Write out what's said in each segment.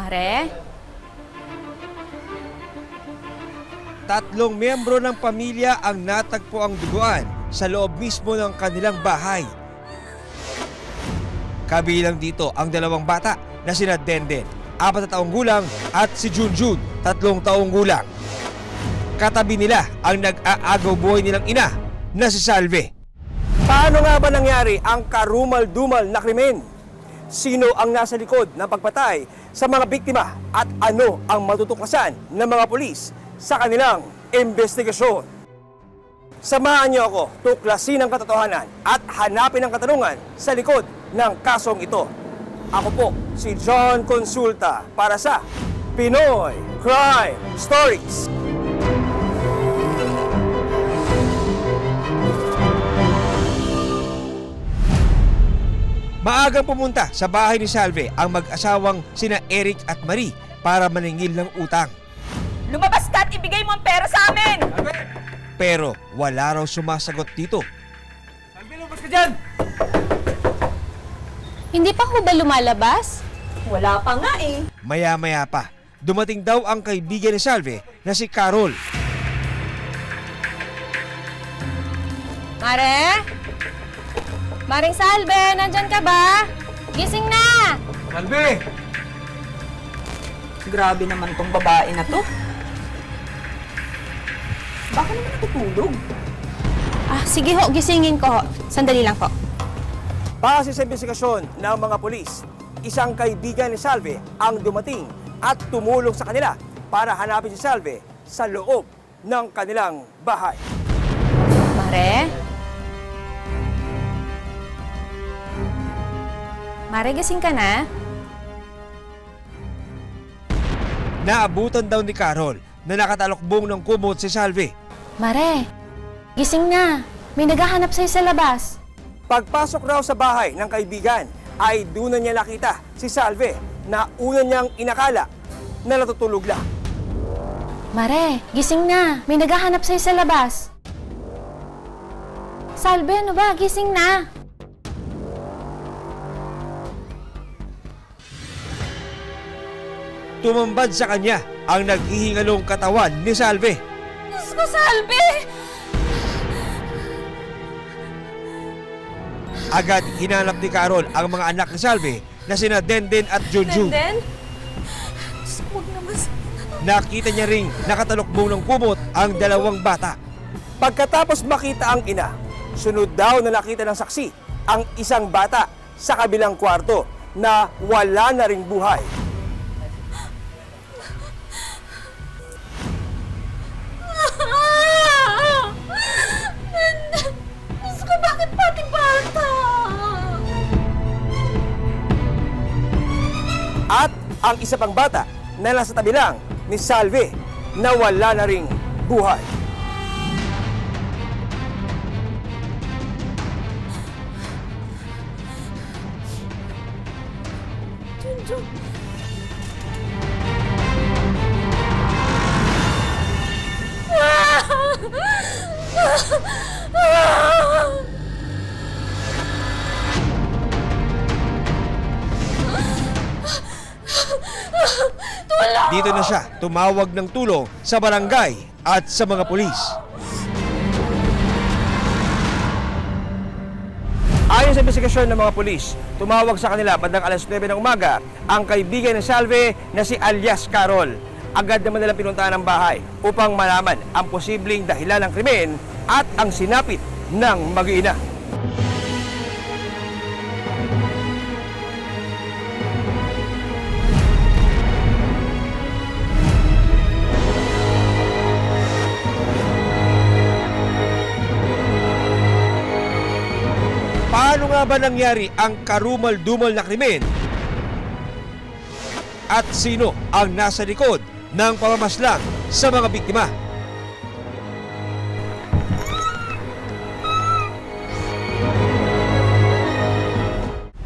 Mare? Tatlong miyembro ng pamilya ang natagpo ang duguan sa loob mismo ng kanilang bahay. Kabilang dito ang dalawang bata na sina Denden, 4 na taong gulang, at si Junjun, 3 taong gulang. Katabi nila ang nag-aagaw buhay nilang ina na si Salve. Paano nga ba nangyari ang karumal-dumal na krimen? Sino ang nasa likod ng pagpatay sa mga biktima at ano ang matutuklasan ng mga pulis sa kanilang investigasyon? Samahan niyo ako tuklasin ang katotohanan at hanapin ang katanungan sa likod ng kasong ito. Ako po si John Consulta para sa Pinoy Crime Stories. Maagang pumunta sa bahay ni Salve ang mag-asawang sina Eric at Marie para maningil ng utang. Lumabas ka at ibigay mo ang pera sa amin! Pero wala raw sumasagot dito. Salve, lumabas ka dyan! Hindi pa ho ba lumalabas? Wala pa nga eh. Maya-maya pa, dumating daw ang kaibigan ni Salve na si Carol. Mare? Maring Salve, nandyan ka ba? Gising na! Salve! Grabe naman tong babae na to. Baka naman natutulog. Sige ho, gisingin ko ho. Sandali lang po. Base sa investigasyon ng mga pulis, isang kaibigan ni Salve ang dumating at tumulong sa kanila para hanapin si Salve sa loob ng kanilang bahay. Mare? Mare, gising ka na? Naabutan daw ni Carol na nakatalokbong ng kumot si Salve. Mare, gising na. May naghahanap sa'yo sa labas. Pagpasok raw sa bahay ng kaibigan ay doon na niya nakita si Salve na una niyang inakala na natutulog lang. Mare, gising na. May naghahanap sa'yo sa labas. Salve, ano ba? Gising na. Tumambad sa kanya ang naghihingalong katawan ni Salve. Diyos ko, Salve! Agad hinanap ni Carol ang mga anak ni Salve na sina Denden at Junjun. Denden? Diyos ko, huwag naman. Nakita niya ring nakatalokbong ng kumot ang dalawang bata. Pagkatapos makita ang ina, sunod daw na nakita ng saksi ang isang bata sa kabilang kwarto na wala na ring buhay. Diyos ko, bakit pati bata? At ang isa pang bata na nasa tabi lang ni Salve na wala na ring buhay. Dito na siya tumawag ng tulong sa barangay at sa mga pulis. Ayon sa investigasyon ng mga pulis, tumawag sa kanila bandang alas 9 ng umaga ang kaibigan ni Salve na si alias Carol. Agad naman nilang pinuntahan ang bahay upang malaman ang posibleng dahilan ng krimen at ang sinapit ng mag-iina. Paano nga ba nangyari ang karumal-dumal na krimen? At sino ang nasa likod ng pamamaslang sa mga biktima?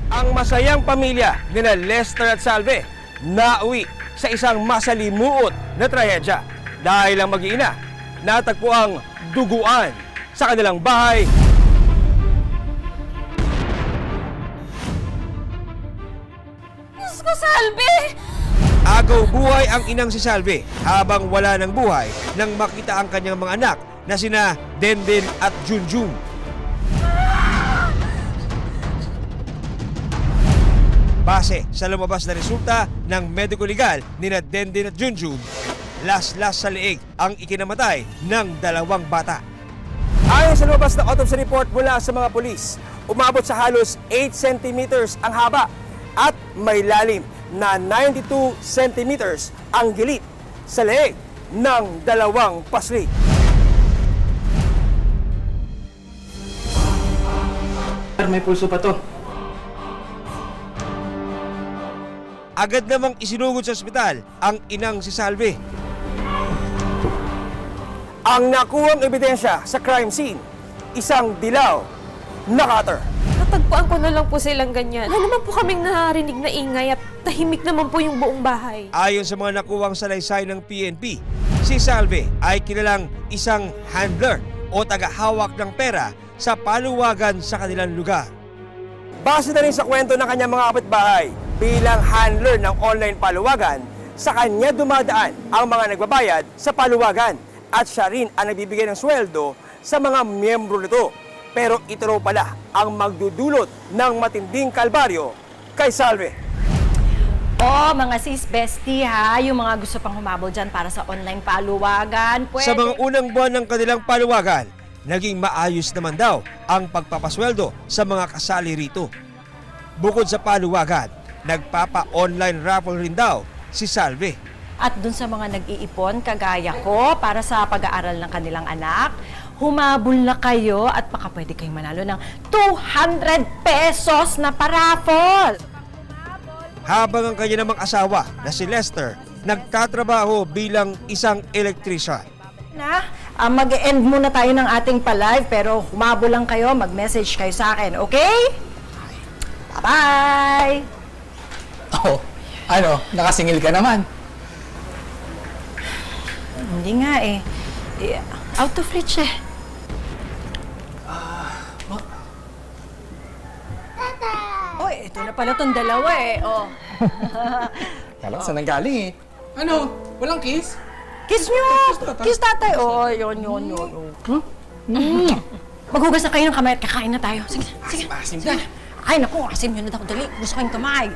Ang masayang pamilya nina Lester at Salve nauwi sa isang masalimuot na trahedya dahil ang mag-iina natagpo ang duguan sa kanilang bahay. Diyos ko, Salve! Agaw buhay ang inang si Salve habang wala ng buhay nang makita ang kanyang mga anak na sina Denden at Junjun. Base sa lumabas na resulta ng medico legal ni Denden at Junjun, las-las sa leeg ang ikinamatay ng dalawang bata. Ayon sa lumabas na autopsy report mula sa mga pulis, umabot sa halos 8 centimeters ang haba at may lalim na 92 centimeters ang gilid sa leeg ng dalawang pasli. May pulso pa to. Agad namang isinugod sa ospital ang inang si Salve. Ang nakuhang ebidensya sa crime scene, isang dilaw na cutter. Natagpuan ko na lang po silang ganyan. Wala naman po kaming narinig na ingay at tahimik naman po yung buong bahay. Ayon sa mga nakuhang salaysay ng PNP, si Salve ay kilalang isang handler o tagahawak ng pera sa paluwagan sa kanilang lugar. Base na rin sa kwento ng kanyang mga kapitbahay, bilang handler ng online paluwagan, sa kanya dumadaan ang mga nagbabayad sa paluwagan at siya rin ang nagbibigay ng sweldo sa mga miyembro nito. Pero ito raw pala ang magdudulot ng matinding kalbaryo kay Salve. Oh, mga sis bestie ha, yung mga gusto pang humabol dyan para sa online paluwagan, pwede. Sa mga unang buwan ng kanilang paluwagan, naging maayos naman daw ang pagpapasweldo sa mga kasali rito. Bukod sa paluwagan, nagpapa-online raffle rin daw si Salve. At dun sa mga nag-iipon, kagaya ko, para sa pag-aaral ng kanilang anak, humabol na kayo at baka pwede kayong manalo ng 200 pesos na paraffle. Habang ang kanya namang asawa na si Lester, nagtatrabaho bilang isang electrician. Mag-end muna tayo ng ating pa-live, pero humabol lang kayo, mag-message kayo sa akin, okay? Bye-bye! Oh, ano? Nakasingil ka naman. Hindi nga eh. Out of reach eh. Oh, ito na pala tong dalawa eh. Oh. Kala saan nanggaling eh. Ano? Walang kiss? Kiss nyo! Kiss tatay! Oh, yun. Oh. Maghugas na kayo ng kamay at kakain na tayo. Sige. Asim ka. Ay, naku, asim yun na daw. Dali, gusto ko yung kamay.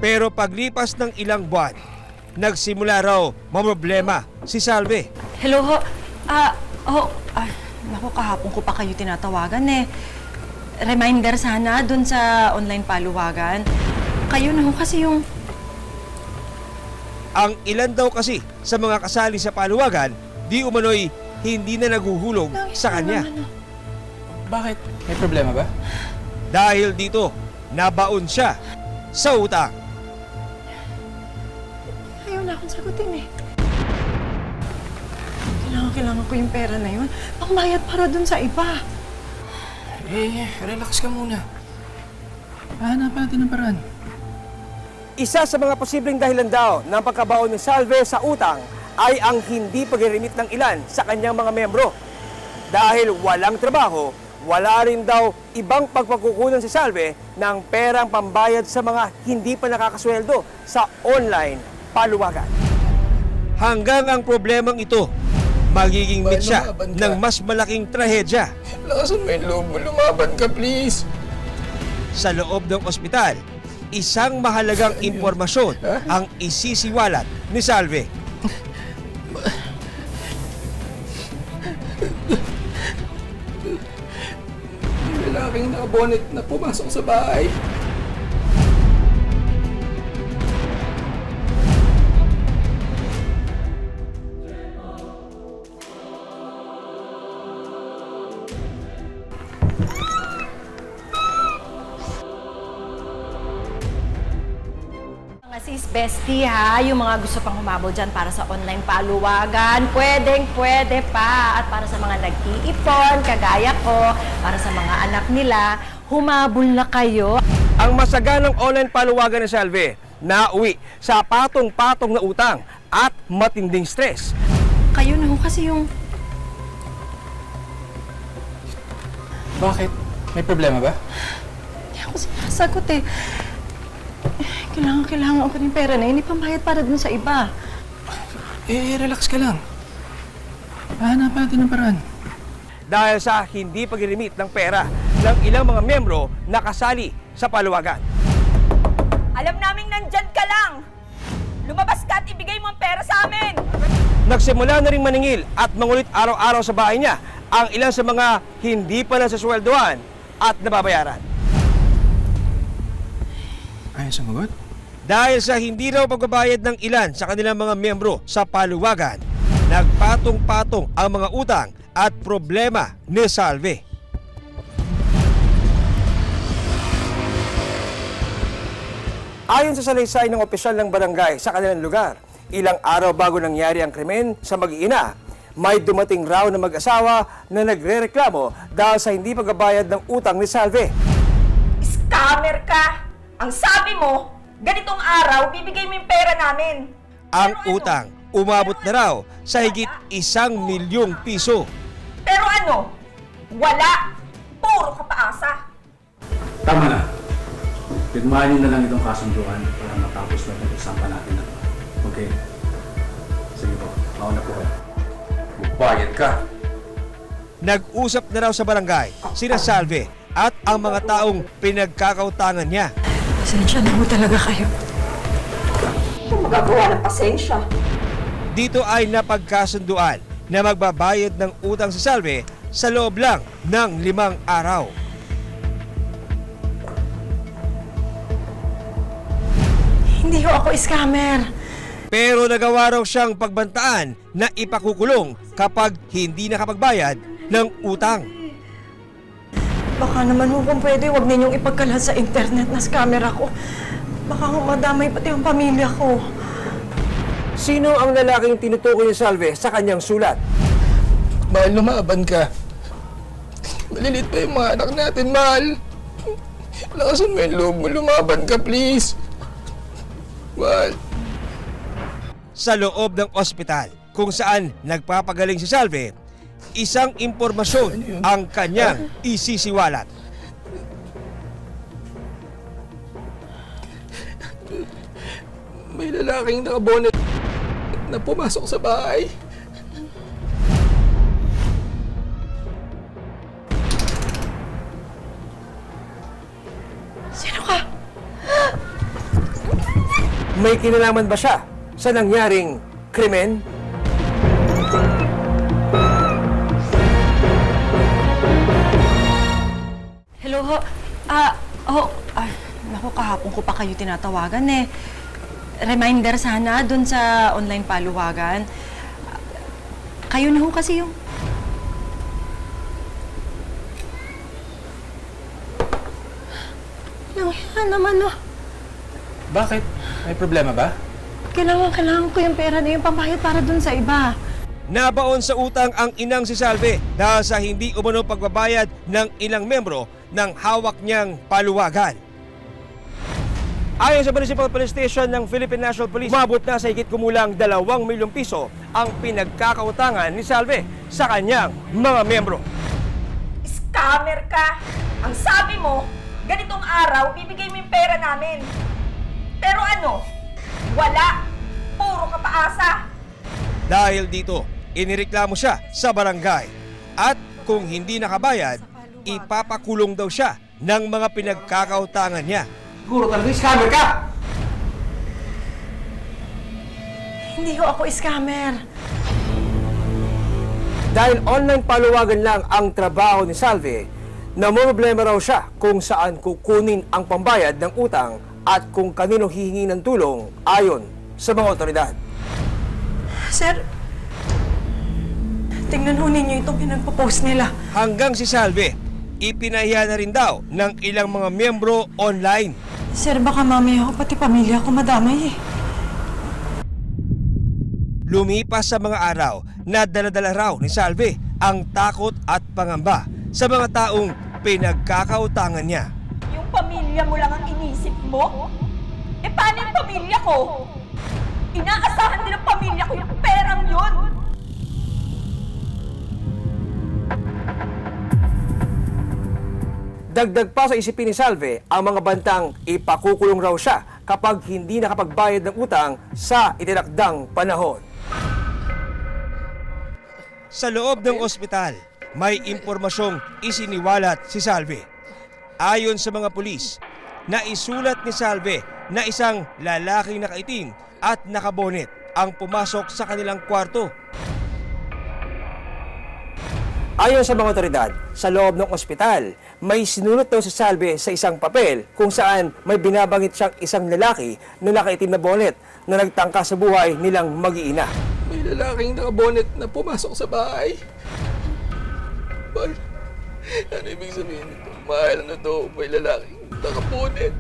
Pero paglipas ng ilang buwan, nagsimula raw mamroblema si Salve. Hello ho. Naku, kahapon ko pa kayo tinatawagan eh. Reminder sana dun sa online paluwagan. Kayo na ho kasi yung... Ang ilan daw kasi sa mga kasali sa paluwagan, di umano'y hindi na naguhulog sa kanya. Bakit? May problema ba? Dahil dito, nabaon siya sa utang. Ayaw na akong sagutin eh. Kailangan ko yung pera na yun. Pangbayad para dun sa iba. Relax ka muna. Hanapan natin ng paraan. Isa sa mga posibleng dahilan daw ng pagkabaon ni Salve sa utang ay ang hindi pag-remit ng ilan sa kanyang mga membro. Dahil walang trabaho, wala rin daw ibang pagpakukunan si Salve ng perang pambayad sa mga hindi pa nakakasweldo sa online paluwagan. Hanggang ang problemang ito magiging mitsa ng mas malaking trahedya. Lakasan mo yung loob mo. Lumaban ka, please. Sa loob ng ospital, isang mahalagang impormasyon ang isisiwalat ni Salve. May lalaking nakabonet na pumasok sa bahay. Mga sis bestie ha, yung mga gusto pang humabol dyan para sa online paluwagan, pwede pa. At para sa mga nag-iipon, kagaya ko, para sa mga anak nila, humabol na kayo. Ang masaganang online paluwagan ni Salve, nauwi sa patong-patong na utang at matinding stress. kasi yung... Bakit? May problema ba? Hindi ako sinasagot eh. Kailangan ko ng pera na yun. Ipambayad para dun sa iba. Relax ka lang. Hahanapan natin ng paraan. Dahil sa hindi pag-remit ng pera ng ilang mga miyembro na kasali sa paluwagan. Alam naming nandyan ka lang! Lumabas ka at ibigay mo ang pera sa amin! Nagsimula na rin maningil at mangulit araw-araw sa bahay niya ang ilan sa mga hindi pa nasasweldohan at nababayaran. Ayaw sumagot? Dahil sa hindi raw pagbabayad ng ilan sa kanilang mga miyembro sa paluwagan, nagpatong-patong ang mga utang at problema ni Salve. Ayon sa salaysay ng opisyal ng barangay sa kanilang lugar, ilang araw bago nangyari ang krimen sa mag-iina, may dumating raw na mag-asawa na nagrereklamo dahil sa hindi pagbabayad ng utang ni Salve. Scammer ka! Ang sabi mo, ganitong araw, bibigay mo yung pera namin. Ang Pero ano? utang umabot na raw sa higit 1 milyong piso. Pero ano? Wala! Puro ka paasa! Tama na. Pirmahan niyo na lang itong kasunduan para matapos na itong usapan natin na ito. Okay? Sige po, mauna po kayo. Magbayad ka. Nag-usap na raw sa barangay sina Salve at ang mga taong pinagkakautangan niya. Pasensya na mo talaga kayo. Ito magagawa ng pasensya. Dito ay napagkasunduan na magbabayad ng utang si Salve sa loob lang ng 5 araw. Hindi ho ako scammer. Pero nagawa raw siyang pagbantaan na ipakukulong kapag hindi nakapagbayad ng utang. Baka naman ho kung pwede, huwag ninyong ipagkalat sa internet na scammer ako. Baka ho madamay pati ang pamilya ko. Sino ang lalaking tinutukoy ni Salve sa kanyang sulat? Mahal, lumaban ka. Malilit pa yung mga anak natin, mahal. Lakasan mo yung loob mo, lumaban ka, please. Mahal. Sa loob ng ospital kung saan nagpapagaling si Salve, isang impormasyon ang kanyang isisiwalat. May lalaking nakabonet na pumasok sa bahay. Sino ka? May kinalaman ba siya sa nangyaring krimen? Hello ho. Naku, kahapon ko pa kayo tinatawagan eh. Reminder sana dun sa online paluwagan. Kayo na ho kasi yung... Yan naman oh. Bakit? May problema ba? Kailangan ko yung pera na yung pambayad para dun sa iba. Nabaon sa utang ang inang si Salve dahil sa hindi umano pagbabayad ng ilang membro ng hawak niyang paluwagan. Ayon sa Municipal Police Station ng Philippine National Police, umabot na sa higit kumulang 2 milyong piso ang pinagkakautangan ni Salve sa kanyang mga membro. Scammer ka! Ang sabi mo, ganitong araw, bibigay mo yung pera namin. Pero ano? Wala! Puro ka paasa! Dahil dito, inireklamo siya sa barangay at kung hindi nakabayad, ipapakulong daw siya ng mga pinagkakautangan niya. Siguro talaga scammer ka! Hindi ho ako scammer. Dahil online paluwagan lang ang trabaho ni Salve, namumroblema raw siya kung saan kukunin ang pambayad ng utang at kung kanino hihingi ng tulong ayon sa mga otoridad. Sir, tingnan ho ninyo itong pinagpo-post nila. Hanggang si Salve, ipinahiya na rin daw ng ilang mga miyembro online. Sir, baka mamaya ako pati pamilya ko madamay eh. Lumipas sa mga araw na dala-dala raw ni Salve ang takot at pangamba sa mga taong pinagkakautangan niya. Yung pamilya mo lang ang inisip mo? Eh paano yung pamilya ko? Inaasahan din ng pamilya ko yung perang yun! Dagdag pa sa isipin ni Salve ang mga bantang ipakukulong raw siya kapag hindi nakapagbayad ng utang sa itinakdang panahon. Sa loob ng ospital, may impormasyong isiniwalat si Salve. Ayon sa mga pulis, naisulat ni Salve na isang lalaking nakaitim at nakabonet ang pumasok sa kanilang kwarto. Ayon sa mga otoridad, sa loob ng ospital, may sinulat daw si Salve sa isang papel kung saan may binabangit siyang isang lalaki na nakaitim na bonet na nagtangka sa buhay nilang mag-iina. May lalaking nakabonet na pumasok sa bahay. Mahal, ano ibig sabihin nito? Mahal, ano to? May lalaking nakabonet.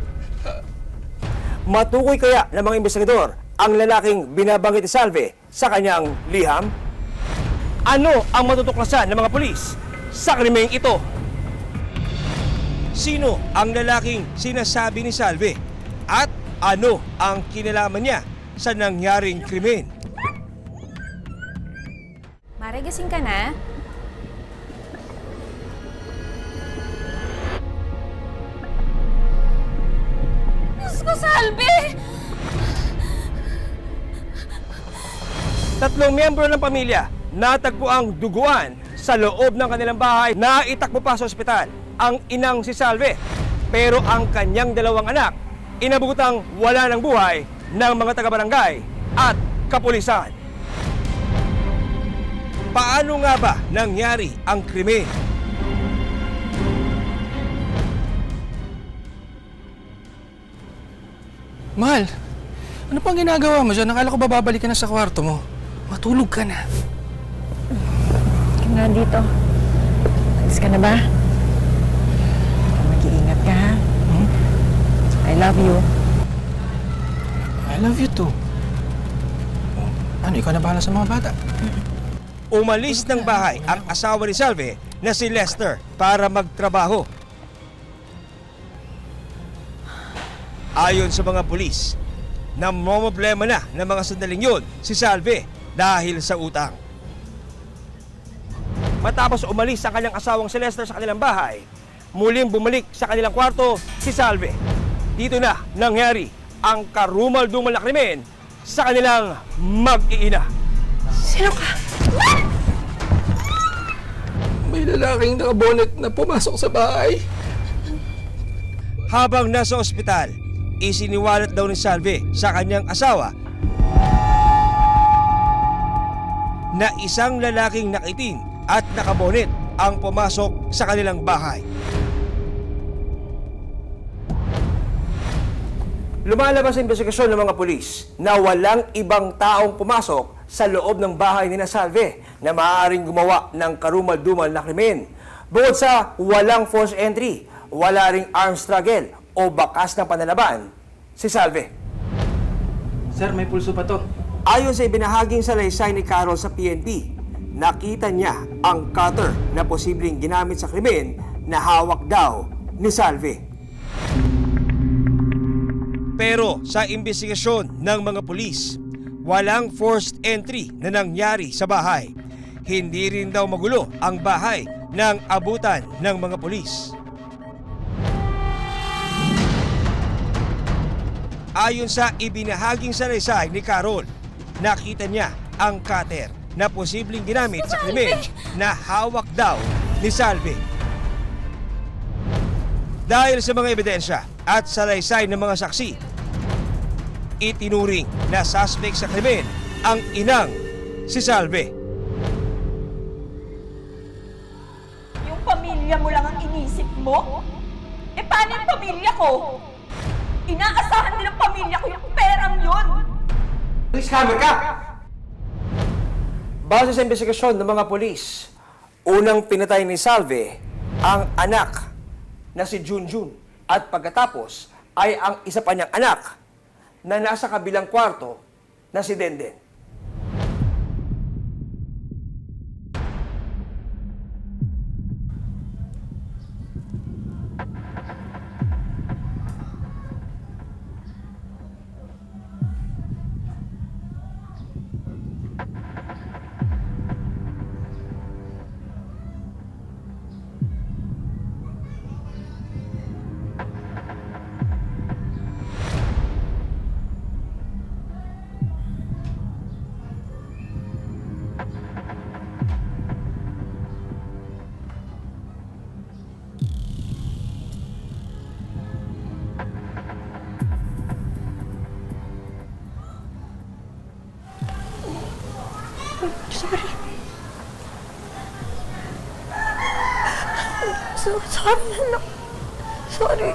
Matukoy kaya ng mga investigador ang lalaking binabanggit ni Salve sa kanyang liham? Ano ang matutuklasan ng mga pulis sa krimeng ito? Sino ang lalaking sinasabi ni Salve? At ano ang kinalaman niya sa nangyaring krimen? Mare, gising ka na? Diyos ko, Salve! Tatlong miyembro ng pamilya natagpo ang duguan sa loob ng kanilang bahay na itakbo pa sa ospital ang inang si Salve. Pero ang kanyang dalawang anak, inabutang wala ng buhay ng mga taga-barangay at kapulisan. Paano nga ba nangyari ang krimen? Mahal, ano pang ginagawa mo dyan? Nakala ko babalik ka na sa kwarto mo. Matulog ka na. Nga dito. Alis ka na ba? Mag-iingat ka, ha? I love you. I love you too. Ano, ikaw na bahala sa mga bata? Umalis ng bahay ang asawa ni Salve na si Lester para magtrabaho. Ayon sa mga pulis, namomroblema na ng mga sandaling yun si Salve dahil sa utang. Matapos umalis ang kanyang asawang si Lester sa kanilang bahay, muling bumalik sa kanilang kwarto si Salve. Dito na nangyari ang karumal-dumal na krimen sa kanilang mag-iina. May lalaking nakabonet na pumasok sa bahay. Habang nasa ospital, isiniwalat daw ni Salve sa kanyang asawa na isang lalaking nakaitim at nakabonet ang pumasok sa kanilang bahay. Lumalabas sa investigasyon ng mga pulis na walang ibang taong pumasok sa loob ng bahay ni Salve na maaaring gumawa ng karumal-dumal na krimen. Bukod sa walang forced entry, wala ring armed struggle o bakas ng panlalaban si Salve. Sir, may pulso pa to. Ayon sa ibinahaging salaysay ni Carol sa PNP, nakita niya ang cutter na posibleng ginamit sa krimen na hawak daw ni Salve. Pero sa investigasyon ng mga pulis, walang forced entry na nangyari sa bahay. Hindi rin daw magulo ang bahay ng abutan ng mga pulis. Ayon sa ibinahaging salaysay ni Carol, nakita niya ang cutter na posibleng ginamit sa krimen na hawak daw ni Salve. Dahil sa mga ebidensya at salaysay ng mga saksi, itinuring na suspect sa krimen ang inang si Salve. Yung pamilya mo lang ang inisip mo? Eh paano yung pamilya ko? Inaasahan nilang pamilya ko yung perang yun! Scammer ka! Base sa investigasyon ng mga polis, unang pinatay ni Salve ang anak na si Junjun at pagkatapos ay ang isa pa niyang anak na nasa kabilang kwarto na si Denden. Sorry. Sorry, anak. Sorry.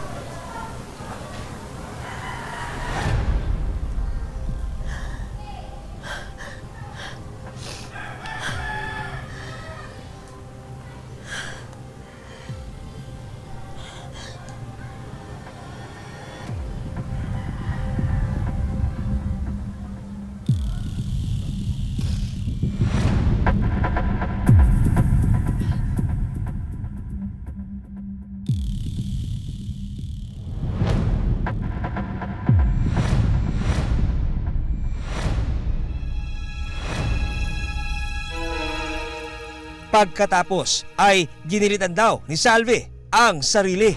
Pagkatapos ay ginilitan daw ni Salve ang sarili.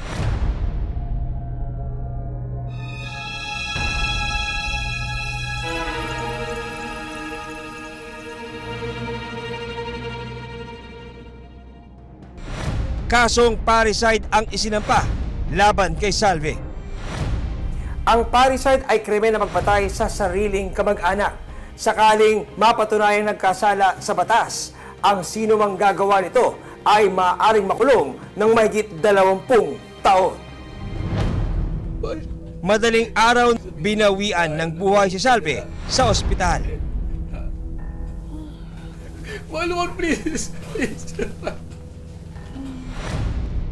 Kasong parricide ang isinampa laban kay Salve. Ang parricide ay krimen na pagpatay sa sariling kamag-anak. Sakaling mapatunayang nagkasala sa batas, ang sino mang gagawa nito ay maaaring makulong ng mahigit 20 taon. Madaling araw, binawian ng buhay si Salve sa ospital. Mahal, wag, please. Please.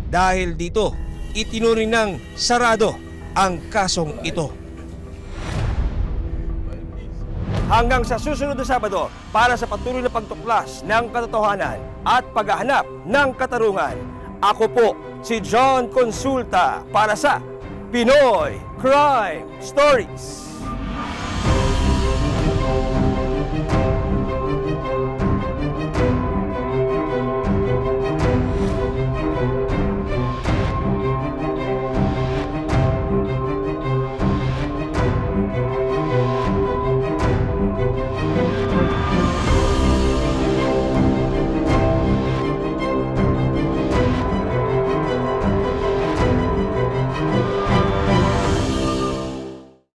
Dahil dito, itinuring ng sarado ang kasong ito. Hanggang sa susunod na Sabado, para sa patuloy na pagtuklas ng katotohanan at paghahanap ng katarungan, ako po si John Consulta para sa Pinoy Crime Stories.